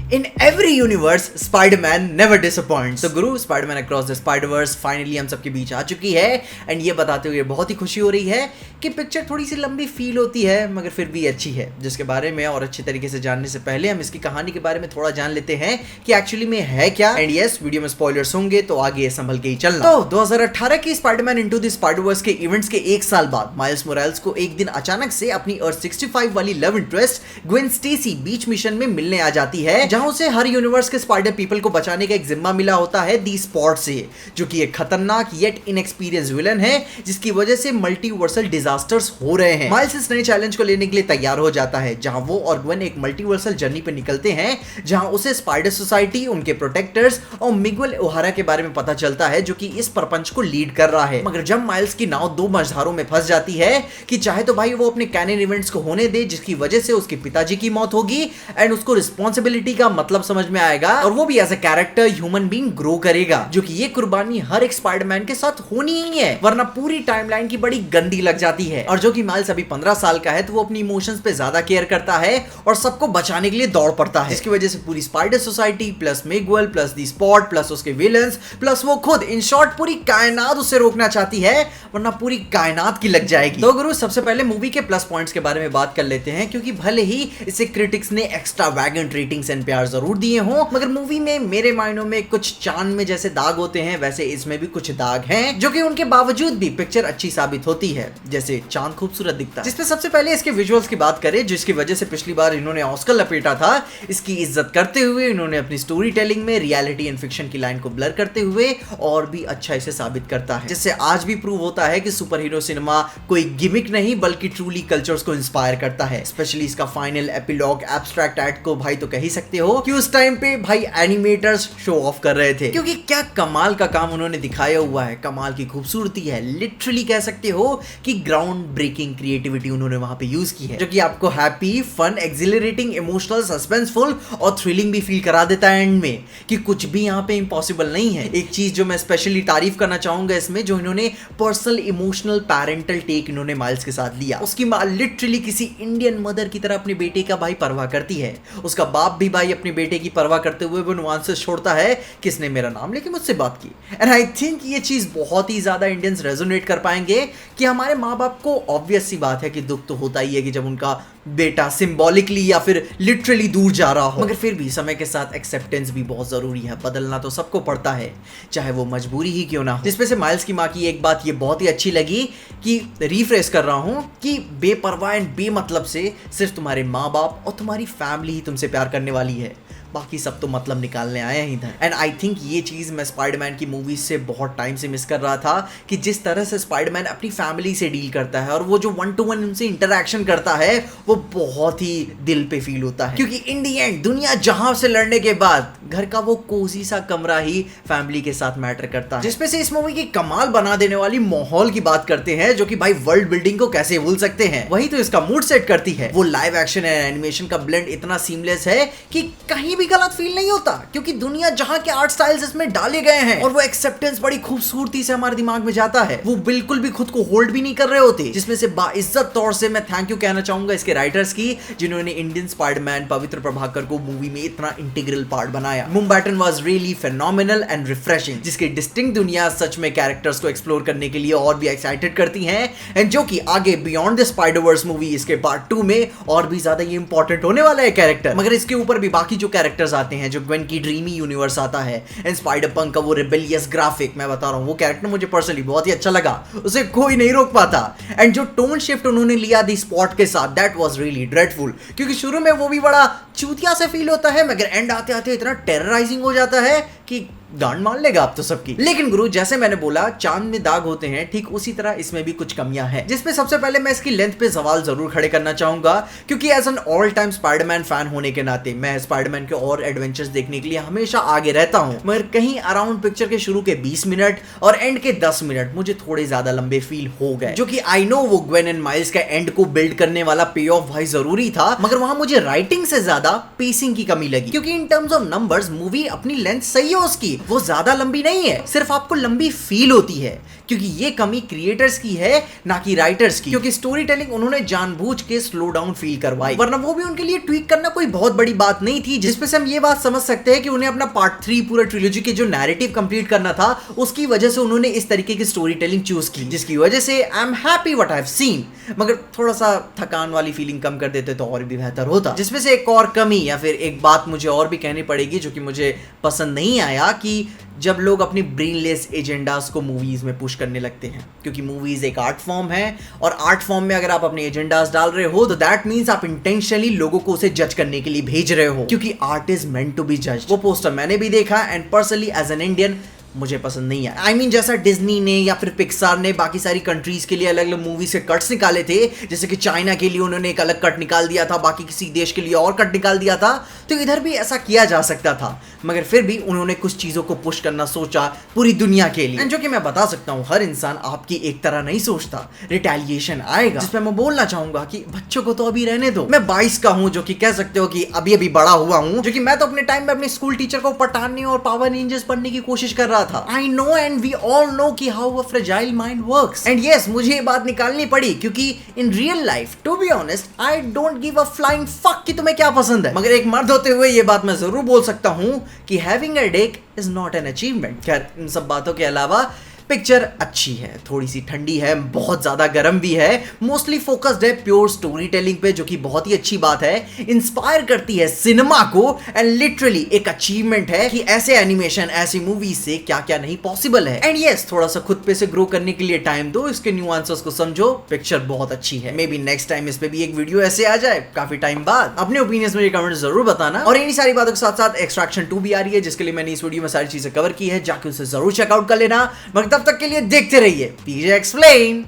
In every universe, Spider-Man never disappoints. तो गुरु Spider-Man Across the Spider-Verse finally हम सबके बीच आ चुकी है एंड ये बताते हुए बहुत ही खुशी हो रही है कि पिक्चर थोड़ी सी लंबी फील होती है मगर फिर भी अच्छी है, जिसके बारे में और अच्छे तरीके से जानने से पहले हम इसकी कहानी के बारे में थोड़ा जान लेते हैं कि एक्चुअली में है क्या। एंड यस, वीडियो में स्पॉयलर्स होंगे तो आगे संभल के ही चलना। तो 2018 की स्पाइडरमैन इनटू द स्पाइडरवर्स के इवेंट्स के एक साल बाद माइल्स मोरालेस को एक दिन अचानक से अपनी अर्थ 65 वाली लव इंटरेस्ट ग्वेन स्टेसी बीच मिशन में मिलने आ जाती है, जहां उसे हर यूनिवर्स के स्पाइडर पीपल को बचाने का एक जिम्मा मिला होता है दी स्पॉट से, जो कि एक खतरनाक येट इनएक्सपीरियंस विलन है जिसकी वजह से मल्टीवर्सल डिजास्टर्स हो रहे हैं। माइल्स इस नए चैलेंज को लेने के लिए तैयार हो जाता है, जहां वो और ग्वेन एक मल्टीवर्सल जर्नी पे निकलते हैं, जहां उसे स्पाइडर सोसाइटी, उनके प्रोटेक्टर्स और मिगुएल ओहारा के बारे में पता चलता है, जो कि इस प्रपंच को लीड कर रहा है। मगर जब माइल्स की नाव दो मझधारों में फंस जाती है कि चाहे तो भाई वो अपने कैनन इवेंट्स को होने दे, जिसकी वजह से उसके पिताजी की मौत होगी एंड उसको रिस्पॉन्सिबिलिटी का मतलब समझ में आएगा और वो भी as a character human being grow करेगा, जो कि ये कुर्बानी हर एक स्पाइडरमैन के साथ होनी ही है, वरना पूरी टाइमलाइन की बड़ी गंदी लग जाती है। और जो कि माइल्स अभी 15 साल का है तो वो अपनी इमोशंस पे ज्यादा केयर करता है और सबको बचाने के लिए दौड़ पड़ता है, जिसकी वजह से पूरी spider society plus Miguel plus the spot plus उसके विलन्स प्लस वो खुद, इन शॉर्ट पूरी कायनात उसे रोकना चाहती है, वरना पूरी कायनात की लग जाएगी। तो गुरु सबसे पहले मूवी के प्लस पॉइंट्स के बारे में बात कर लेते हैं, क्योंकि भले ही इसे क्रिटिक्स ने एक्स्ट्रा वैगेंट रेटिंग्स एंड प्यार जरूर दिए हों, मगर मूवी में मेरे मायनों में कुछ चांद में जैसे दाग होते हैं वैसे इसमें भी कुछ दाग हैं, जो कि उनके बावजूद भी पिक्चर अच्छी साबित होती है, जैसे चांद खूबसूरत दिखता है। जिसमें सबसे पहले इसके विजुअल्स की बात करें, जिसकी वजह से पिछली बार इन्होंने ऑस्कर लपेटा था, इसकी इज्जत करते हुए इन्होंने अपनी स्टोरी टेलिंग में रियलिटी एंड फिक्शन की लाइन को ब्लर करते हुए और भी अच्छा इसे साबित करता है, जिससे आज भी प्रूव होता है कि सुपर हीरो सिनेमा कोई गिमिक नहीं बल्कि ट्रूली कल्चर्स को इंस्पायर करता है। स्पेशली इसका फाइनल एपिलॉग एब्स्ट्रैक्ट एक्ट को भाई तो कह ही सकते हो कि उस टाइम पे भाई एनिमेटर्स शो ऑफ कर रहे थे, क्योंकि क्या कमाल का काम उन्होंने दिखाया हुआ है, कमाल की खूबसूरती है, लिटरली कह सकते हो कि ग्राउंड ब्रेकिंग क्रिएटिविटी उन्होंने वहां पे यूज की है, जो कि आपको happy, fun, exhilarating, emotional, suspenseful और थ्रिलिंग भी फील करा देता है एंड में, कि कुछ भी यहाँ पे इम्पॉसिबल नहीं है। एक चीज जो मैं स्पेशली तारीफ करना चाहूंगा इसमें, जो इन्होंने पर्सनल इमोशनल पैरेंटल टेक इन्होंने माइल्स के साथ लिया। उसकी माँ लिटरली किसी इंडियन मदर की तरह अपने बेटे का भाई परवाह करती है, उसका बाप भी भाई अपने बेटे की परवाह करते हुए वो नुआंसेस छोड़ता है, किसने मेरा नाम लेके मुझसे बात की। एंड आई थिंक ये चीज बहुत ही ज्यादा इंडियंस रेजोनेट कर पाएंगे कि हमारे माँ बाप को ऑब्वियस सी बात है कि दुख तो होता ही है कि जब उनका बेटा सिंबॉलिकली या फिर लिटरली दूर जा रहा हो, मगर फिर भी समय के साथ एक्सेप्टेंस भी बहुत जरूरी है, बदलना तो सबको पड़ता है, चाहे वो मजबूरी ही क्यों ना हो। जिसमें से माइल्स की माँ की एक बात ये बहुत ही अच्छी लगी कि रिफ्रेश कर रहा हूं कि बेपरवाह एंड बेमतलब से सिर्फ तुम्हारे माँ बाप और तुम्हारी फैमिली ही तुमसे प्यार करने वाली है, बाकी सब तो मतलब निकालने आया ही था। एंड आई थिंक ये चीज मैं स्पाइडरमैन की मूवीज से बहुत टाइम से मिस कर रहा था, कि जिस तरह से स्पाइडरमैन अपनी फैमिली से डील करता है और वो जो 1-to-1 उनसे इंटरेक्शन करता है वो बहुत ही दिल पे फील होता है, क्योंकि इन दी एंड दुनिया जहां से लड़ने के बाद घर का वो कोजी सा कमरा ही फैमिली के साथ मैटर करता है। जिसमें से इस मूवी की कमाल बना देने वाली माहौल की बात करते हैं, जो कि भाई वर्ल्ड बिल्डिंग को कैसे भूल सकते हैं, वही तो इसका मूड सेट करती है। वो लाइव एक्शन एंड एनिमेशन का ब्लेंड इतना सीमलेस है कि कहीं भी गलत फील नहीं होता, क्योंकि दुनिया जहां के आर्ट स्टाइल्स इसमें डाले गए हैं और वो एक्सेप्टेंस बड़ी खूबसूरती से हमारे दिमाग में जाता है, वो बिल्कुल भी खुद को होल्ड भी नहीं कर रहे होते। जिसमें से बाइज्जत तौर से मैं थैंक यू कहना चाहूंगा इसके राइटर्स की, जिन्होंने इंडियन स्पाइडरमैन पवित्र प्रभाकर को मूवी में इतना इंटीग्रल पार्ट बनाया। मुम्बैटन was really phenomenal and refreshing, जिसकी डिस्टिंक्ट दुनिया सच में कैरेक्टर्स को एक्सप्लोर करने के लिए और भी एक्साइटेड करती हैं, एंड जो कि आगे बियॉन्ड द स्पाइडरवर्स मूवी इसके पार्ट 2 में और भी ज्यादा ये इंपॉर्टेंट होने वाला है कैरेक्टर। मगर इसके ऊपर भी बाकी जो कैरेक्टर्स आते हैं, जो ग्वेन की ड्रीमी यूनिवर्स आता है, एंड स्पाइडर पंक का वो रिबेलियस ग्राफिक, मैं बता रहा हूं वो कैरेक्टर मुझे पर्सनली बहुत ही अच्छा लगा, उसे कोई नहीं रोक पाता। एंड जो टोन शिफ्ट उन्होंने लिया दी स्पॉट के साथ, दैट वाज रियली ड्रेडफुल, क्योंकि शुरू में वो भी बड़ा चूतिया से फील होता है, मगर एंड आते आते इतना टेरराइजिंग हो जाता है कि गांड मान लेगा आप तो सबकी। लेकिन गुरु जैसे मैंने बोला चांद में दाग होते हैं, ठीक उसी तरह इसमें भी कुछ कमियां हैं, जिसपे सबसे पहले मैं इसकी लेंथ पे सवाल जरूर खड़े करना चाहूंगा, क्योंकि as an all time Spiderman fan होने के नाते मैं स्पाइडरमैन के और एडवेंचर्स देखने के लिए हमेशा आगे रहता हूं, मगर कहीं अराउंड पिक्चर के शुरू के 20 मिनट और एंड के 10 मिनट मुझे थोड़े ज्यादा लंबे फील हो गए, जो कि आई नो वो ग्वेन एंड माइल्स का एंड को बिल्ड करने वाला पे ऑफ भाई जरूरी था, मगर वहां मुझे राइटिंग से ज्यादा पेसिंग की कमी लगी, क्योंकि in terms of numbers movie अपनी लेंथ सही हो उसकी, वो ज्यादा लंबी नहीं है, सिर्फ आपको लंबी फील होती है, क्योंकि ये कमी क्रिएटर्स की है ना कि राइटर्स की, क्योंकि स्टोरी टेलिंग उन्होंने जानबूझ के स्लो डाउन फील करवाई, वरना वो भी उनके लिए ट्वीक करना कोई बहुत बड़ी बात नहीं थी, जिसपे से हम ये बात समझ सकते हैं कि उन्हें अपना पार्ट 3 पूरा ट्रिलॉजी के जो नैरेटिव कंप्लीट करना था उसकी वजह से उन्होंने इस तरीके की स्टोरी टेलिंग चूज की, जिसकी वजह से I am happy what I have seen. मगर थोड़ा सा थकान वाली फीलिंग कम कर देते तो और भी बेहतर होता। जिसमें से एक और कमी या फिर एक बात मुझे और भी कहनी पड़ेगी जो कि मुझे पसंद नहीं आया, कि जब लोग अपनी ब्रेनलेस एजेंडास को मूवीज में पुश करने लगते हैं, क्योंकि मूवीज एक आर्ट फॉर्म है और आर्ट फॉर्म में अगर आप अपने एजेंडास डाल रहे हो तो दैट मींस आप इंटेंशनली लोगों को उसे जज करने के लिए भेज रहे हो, क्योंकि art is meant to be judged. वो पोस्टर मैंने भी देखा and personally as an Indian मुझे पसंद नहीं आया। आई मीन जैसा डिज्नी ने या फिर पिक्सार ने बाकी सारी कंट्रीज के लिए अलग अलग मूवीज के कट्स निकाले थे, जैसे कि चाइना के लिए उन्होंने एक अलग कट निकाल दिया था, बाकी किसी देश के लिए और कट निकाल दिया था, तो इधर भी ऐसा किया जा सकता था, मगर फिर भी उन्होंने कुछ चीजों को पुश करना सोचा पूरी दुनिया के लिए। जो कि मैं बता सकता हूँ हर इंसान आपकी एक तरह नहीं सोचता, रिटेलिएशन आएगा, जिसमें मैं बोलना चाहूंगा कि बच्चों को तो अभी रहने दो। मैं 22 का हूँ, जो कि कह सकते हो कि अभी अभी बड़ा हुआ हूँ, जो कि मैं तो अपने टाइम में अपने स्कूल टीचर को पटाने और पावर रेंजर्स बनने की कोशिश कर रहा था। I know and we all know कि how a fragile mind works and yes मुझे ये बात निकालनी पड़ी, क्योंकि in real life to be honest I don't give a flying fuck कि तुम्हें क्या पसंद है, मगर एक मर्द होते हुए ये बात मैं जरूर बोल सकता हूँ कि having a dick is not an achievement। खैर इन सब बातों के अलावा पिक्चर अच्छी है, थोड़ी सी ठंडी है, बहुत ज्यादा गर्म भी है, मोस्टली फोकस्ड है प्योर स्टोरी टेलिंग पे, जो कि बहुत ही अच्छी बात है, इंस्पायर करती है सिनेमा को एंड लिटरली एक अचीवमेंट है कि ऐसे एनिमेशन ऐसी मूवीज से क्या क्या नहीं पॉसिबल है। एंड यस थोड़ा सा खुद पे से ग्रो करने के लिए टाइम दो, इसके न्यूआंसेस को समझो, पिक्चर बहुत अच्छी है। मे बी नेक्स्ट टाइम इस पे भी एक वीडियो ऐसे आ जाए काफी टाइम बाद। अपने ओपिनियंस मुझे कमेंट जरूर बताना, और इन्हीं सारी बातों के साथ साथ एक्सट्रैक्शन 2 भी आ रही है, जिसके लिए मैंने इस वीडियो में सारी चीजें कवर की है, जाके उसे जरूर चेकआउट कर लेना। तब तक के लिए देखते रहिए पीजे एक्सप्लेन।